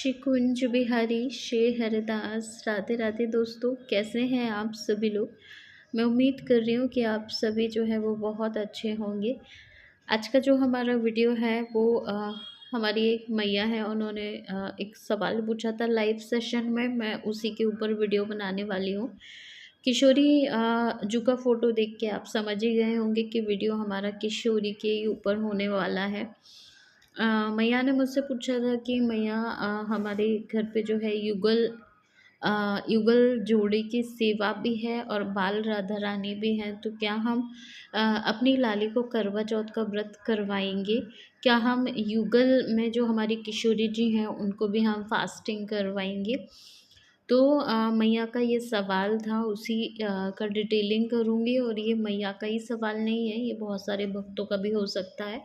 शिकुंज बिहारी शेर हरदास। राधे राधे दोस्तों, कैसे हैं आप सभी लोग। मैं उम्मीद कर रही हूँ कि आप सभी जो है वो बहुत अच्छे होंगे। आज का जो हमारा वीडियो है वो हमारी एक मैया है, उन्होंने एक सवाल पूछा था लाइव सेशन में। मैं उसी के ऊपर वीडियो बनाने वाली हूँ। किशोरी जू का फ़ोटो देख के आप समझ ही गए होंगे कि वीडियो हमारा किशोरी के ऊपर होने वाला है। मैया ने मुझसे पूछा था कि मैया हमारे घर पे जो है युगल जोड़े की सेवा भी है और बाल राधा रानी भी हैं, तो क्या हम अपनी लाली को करवा चौथ का व्रत करवाएंगे? क्या हम युगल में जो हमारी किशोरी जी हैं उनको भी हम फास्टिंग करवाएंगे? तो मैया का ये सवाल था, उसी का डिटेलिंग करूँगी। और ये मैया का ही सवाल नहीं है, ये बहुत सारे भक्तों का भी हो सकता है,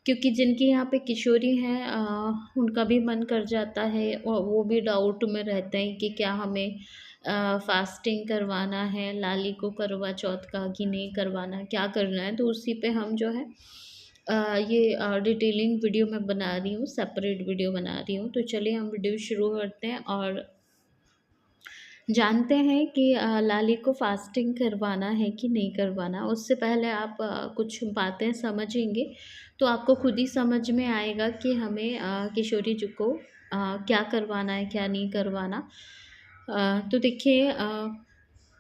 क्योंकि जिनके यहाँ पे किशोरी हैं उनका भी मन कर जाता है और वो भी डाउट में रहते हैं कि क्या हमें फास्टिंग करवाना है, लाली को करवा चौथ का कि नहीं करवाना, क्या करना है। तो उसी पे हम जो है ये डिटेलिंग वीडियो मैं बना रही हूँ, सेपरेट वीडियो बना रही हूँ। तो चलिए हम वीडियो शुरू करते हैं और जानते हैं कि लाली को फास्टिंग करवाना है कि नहीं करवाना। उससे पहले आप कुछ बातें समझेंगे तो आपको खुद ही समझ में आएगा कि हमें किशोरी जी को क्या करवाना है, क्या नहीं करवाना। तो देखिए,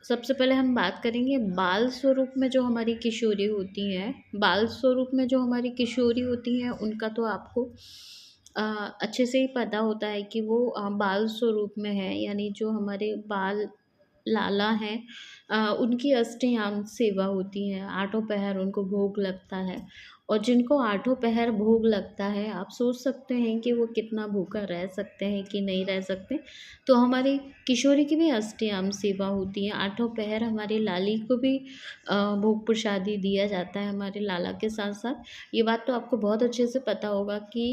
सबसे पहले हम बात करेंगे बाल स्वरूप में जो हमारी किशोरी होती हैं। बाल स्वरूप में जो हमारी किशोरी होती हैं उनका तो आपको अ, अच्छे से ही पता होता है कि वो बाल स्वरूप में है, यानी जो हमारे बाल लाला हैं उनकी अष्टयाम सेवा होती है। आठों पहर उनको भोग लगता है, और जिनको आठों पहर भोग लगता है, आप सोच सकते हैं कि वो कितना भूखा रह सकते हैं कि नहीं रह सकते। तो हमारी किशोरी की भी अष्टयाम सेवा होती है। आठों पहर हमारी लाली को भी भोग प्रसादी दिया जाता है हमारे लाला के साथ साथ। ये बात तो आपको बहुत अच्छे से पता होगा कि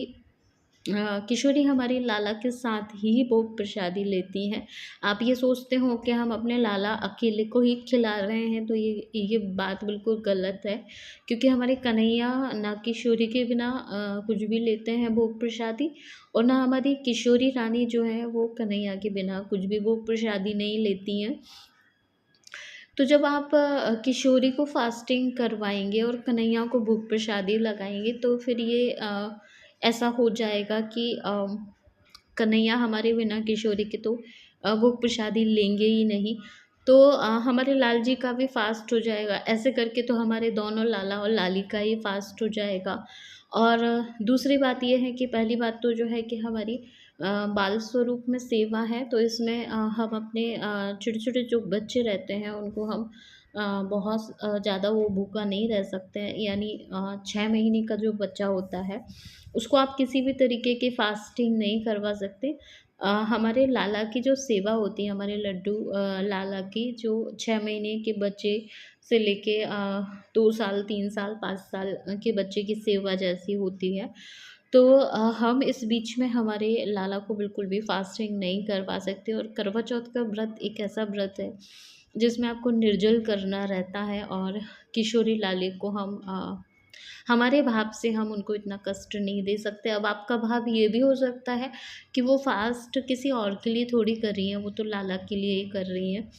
किशोरी हमारी लाला के साथ ही भोग प्रसादी लेती हैं। आप ये सोचते हो कि हम अपने लाला अकेले को ही खिला रहे हैं, तो ये बात बिल्कुल गलत है, क्योंकि हमारे कन्हैया ना किशोरी के बिना कुछ भी लेते हैं भोग प्रसादी, और ना हमारी किशोरी रानी जो है वो कन्हैया के बिना कुछ भी भोग प्रसादी नहीं लेती हैं। तो जब आप किशोरी को फास्टिंग करवाएंगे और कन्हैया को भोग प्रसादी लगाएंगे, तो फिर ये ऐसा हो जाएगा कि कन्हैया हमारे बिना किशोरी के तो भोग प्रसादी लेंगे ही नहीं। तो हमारे लाल जी का भी फास्ट हो जाएगा। ऐसे करके तो हमारे दोनों लाला और लाली का ही फास्ट हो जाएगा। और दूसरी बात ये है कि पहली बात तो जो है कि हमारी बाल स्वरूप में सेवा है, तो इसमें हम अपने छोटे-छोटे जो बच्चे रहते हैं उनको हम बहुत ज़्यादा वो भूखा नहीं रह सकते हैं। यानी 6 महीने का जो बच्चा होता है उसको आप किसी भी तरीके की फास्टिंग नहीं करवा सकते। हमारे लाला की जो सेवा होती है, हमारे लड्डू लाला की जो 6 महीने के बच्चे से लेके 2 साल, 3 साल, 5 साल के बच्चे की सेवा जैसी होती है। तो हम इस बीच में हमारे लाला को बिल्कुल भी फास्टिंग नहीं करवा सकते। और करवा चौथ का व्रत एक ऐसा व्रत है जिसमें आपको निर्जल करना रहता है, और किशोरी लाली को हम हमारे भाव से हम उनको इतना कष्ट नहीं दे सकते। अब आपका भाव ये भी हो सकता है कि वो फास्ट किसी और के लिए थोड़ी कर रही हैं, वो तो लाला के लिए ही कर रही हैं।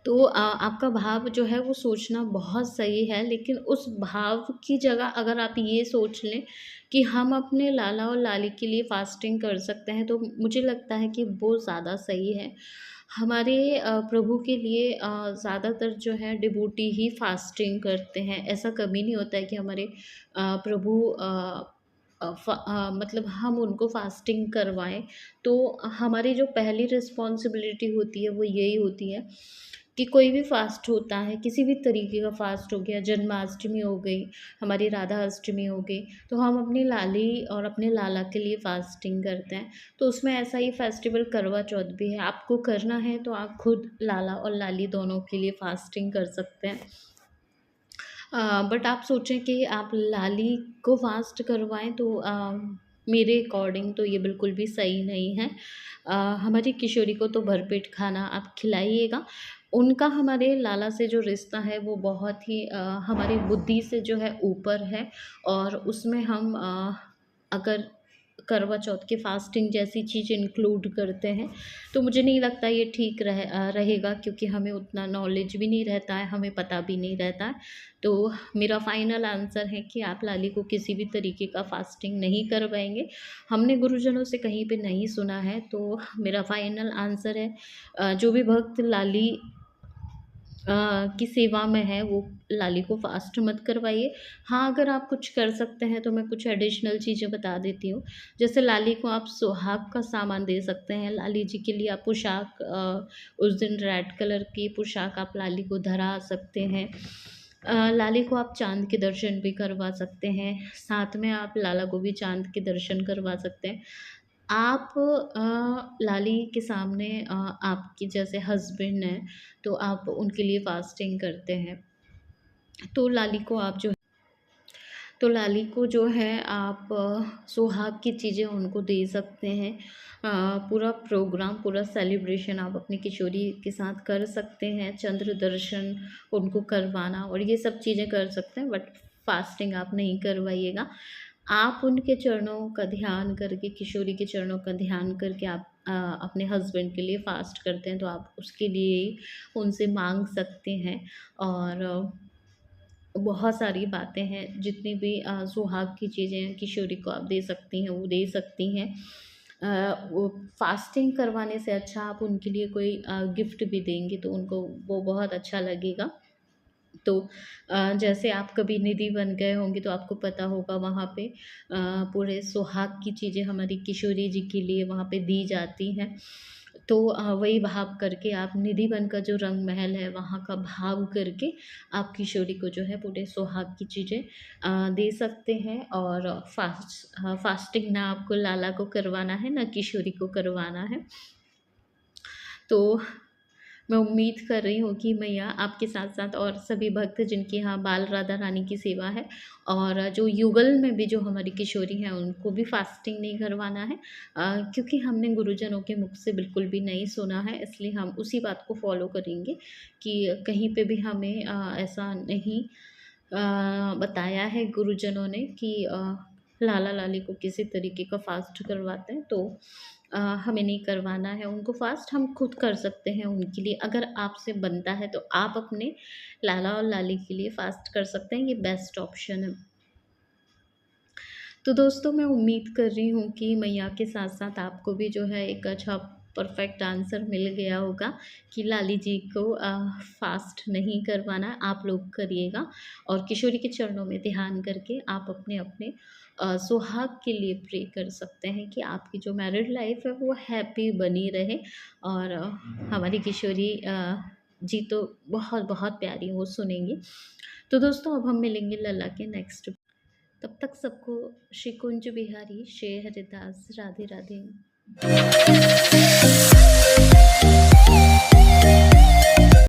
तो आपका भाव जो है वो सोचना बहुत सही है, लेकिन उस भाव की जगह अगर आप ये सोच लें कि हम अपने लाला और लाली के लिए फास्टिंग कर सकते हैं, तो मुझे लगता है कि वो ज़्यादा सही है। हमारे प्रभु के लिए ज़्यादातर जो है डिवोटी ही फास्टिंग करते हैं। ऐसा कभी नहीं होता है कि हमारे प्रभु मतलब हम उनको फास्टिंग करवाएँ। तो हमारी जो पहली रिस्पॉन्सिबिलिटी होती है वो यही होती है कि कोई भी फ़ास्ट होता है, किसी भी तरीके का फ़ास्ट हो गया, जन्माष्टमी हो गई, हमारी राधा अष्टमी हो गई, तो हम अपनी लाली और अपने लाला के लिए फ़ास्टिंग करते हैं। तो उसमें ऐसा ही फेस्टिवल करवा चौथ भी है। आपको करना है तो आप खुद लाला और लाली दोनों के लिए फ़ास्टिंग कर सकते हैं। बट आप सोचें कि आप लाली को फास्ट करवाएँ, तो मेरे अकॉर्डिंग तो ये बिल्कुल भी सही नहीं है। हमारी किशोरी को तो भरपेट खाना आप खिलाइएगा। उनका हमारे लाला से जो रिश्ता है वो बहुत ही हमारी बुद्धि से जो है ऊपर है, और उसमें हम अगर करवा चौथ की फास्टिंग जैसी चीज़ इंक्लूड करते हैं, तो मुझे नहीं लगता ये ठीक रहेगा, क्योंकि हमें उतना नॉलेज भी नहीं रहता है, हमें पता भी नहीं रहता है। तो मेरा फाइनल आंसर है कि आप लाली को किसी भी तरीके का फास्टिंग नहीं करवाएंगे। हमने गुरुजनों से कहीं पे नहीं सुना है, तो मेरा फाइनल आंसर है जो भी भक्त लाली की सेवा में है वो लाली को फास्ट मत करवाइए। हाँ, अगर आप कुछ कर सकते हैं तो मैं कुछ एडिशनल चीज़ें बता देती हूँ। जैसे लाली को आप सुहाग का सामान दे सकते हैं, लाली जी के लिए आप पोशाक उस दिन रेड कलर की पोशाक आप लाली को धरा सकते हैं। लाली को आप चाँद के दर्शन भी करवा सकते हैं, साथ में आप लाला को भी चाँद के दर्शन करवा सकते हैं। आप लाली के सामने आपके जैसे हस्बैंड हैं, तो आप उनके लिए फास्टिंग करते हैं, तो लाली को आप जो तो लाली को जो है आप सुहाग की चीज़ें उनको दे सकते हैं। पूरा प्रोग्राम, पूरा सेलिब्रेशन आप अपनी किशोरी के साथ कर सकते हैं, चंद्र दर्शन उनको करवाना और ये सब चीज़ें कर सकते हैं, बट फास्टिंग आप नहीं करवाइएगा। आप उनके चरणों का ध्यान करके, किशोरी के चरणों का ध्यान करके आप अपने हस्बैंड के लिए फ़ास्ट करते हैं, तो आप उसके लिए उनसे मांग सकते हैं। और बहुत सारी बातें हैं, जितनी भी सुहाग की चीज़ें हैं किशोरी को आप दे सकती हैं, वो दे सकती हैं। वो फास्टिंग करवाने से अच्छा आप उनके लिए कोई गिफ्ट भी देंगे तो उनको वो बहुत अच्छा लगेगा। तो जैसे आप कभी निधि बन गए होंगे तो आपको पता होगा, वहाँ पे पूरे सुहाग की चीज़ें हमारी किशोरी जी के लिए वहाँ पे दी जाती हैं। तो वही भाव करके आप निधि बन का जो रंग महल है वहाँ का भाव करके आप किशोरी को जो है पूरे सुहाग की चीज़ें दे सकते हैं। और फास्टिंग ना आपको लाला को करवाना है ना किशोरी को करवाना है। तो मैं उम्मीद कर रही हूँ कि मैया आपके साथ-साथ और सभी भक्त जिनके यहाँ बाल राधा रानी की सेवा है और जो युगल में भी जो हमारी किशोरी हैं उनको भी फास्टिंग नहीं करवाना है, क्योंकि हमने गुरुजनों के मुख से बिल्कुल भी नहीं सुना है, इसलिए हम उसी बात को फॉलो करेंगे कि कहीं पे भी हमें ऐसा नहीं बताया है गुरुजनों ने कि लाला लाली को किसी तरीके का फास्ट करवाते हैं, तो हमें नहीं करवाना है उनको फास्ट, हम खुद कर सकते हैं उनके लिए। अगर आपसे बनता है तो आप अपने लाला और लाली के लिए फास्ट कर सकते हैं, ये बेस्ट ऑप्शन है। तो दोस्तों मैं उम्मीद कर रही हूँ कि मैया के साथ साथ आपको भी जो है एक अच्छा परफेक्ट आंसर मिल गया होगा कि लाली जी को फास्ट नहीं करवाना, आप लोग करिएगा और किशोरी के चरणों में ध्यान करके आप अपने अपने सुहाग के लिए प्रे कर सकते हैं कि आपकी जो मैरिड लाइफ है वो हैप्पी बनी रहे। और हमारी किशोरी जी तो बहुत बहुत प्यारी, वो सुनेंगी। तो दोस्तों अब हम मिलेंगे लला के नेक्स्ट, तब तक सबको श्री कुंज बिहारी श्री हरिदास राधे राधे।